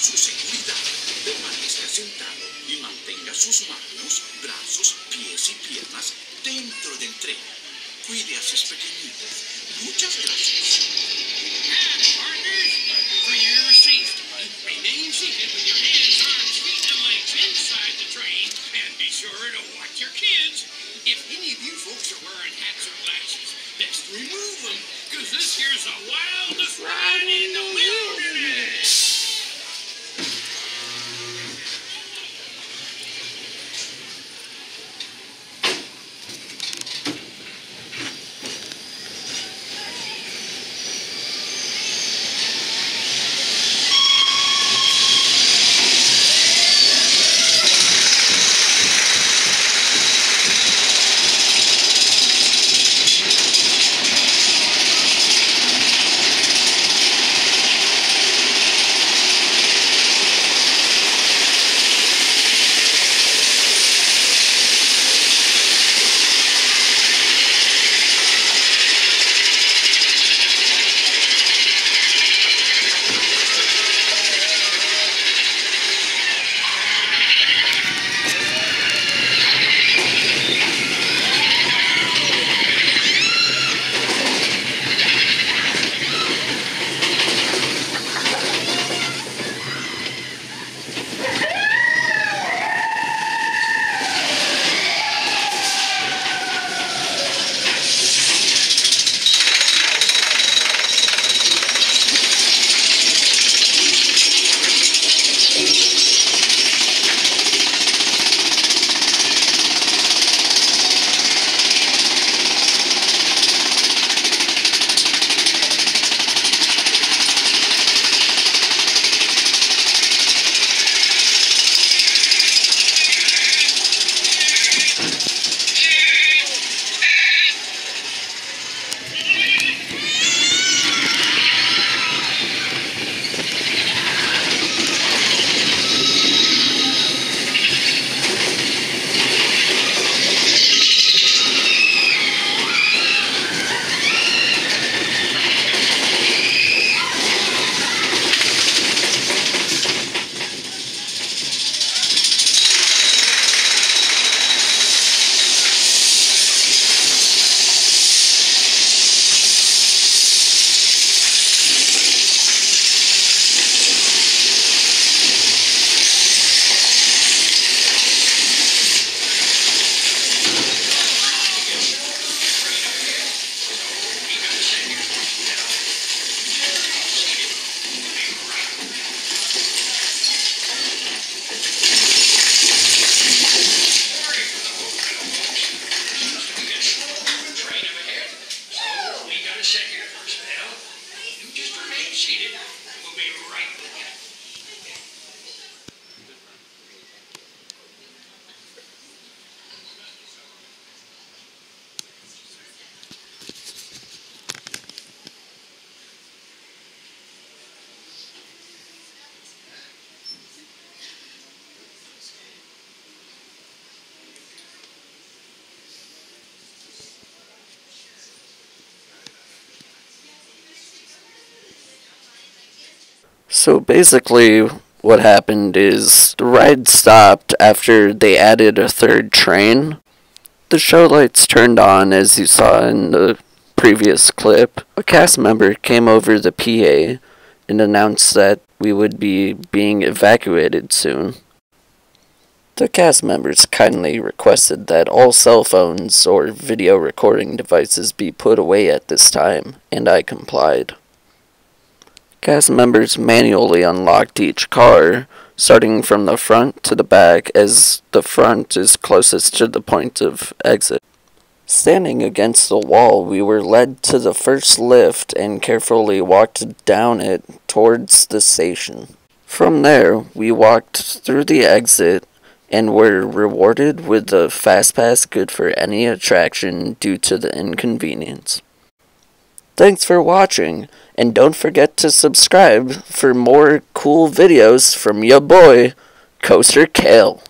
su seguridad, permanezca sentado y mantenga sus manos, brazos, pies y piernas dentro del tren. Cuide a sus pequeñitos. Muchas gracias. And partners, for your safety, remain seated with your hands, arms, feet, and legs inside the train, and be sure to watch your kids. If any of you folks are wearing hats or glasses, best remove them, because this here's the wildest ride in the wilderness. So basically, what happened is the ride stopped after they added a third train. The show lights turned on, as you saw in the previous clip. A cast member came over the PA and announced that we would be being evacuated soon. The cast members kindly requested that all cell phones or video recording devices be put away at this time, and I complied. Cast members manually unlocked each car, starting from the front to the back, as the front is closest to the point of exit. Standing against the wall, we were led to the first lift and carefully walked down it towards the station. From there, we walked through the exit and were rewarded with a fast pass good for any attraction due to the inconvenience. Thanks for watching, and don't forget to subscribe for more cool videos from ya boy, Coaster Cale.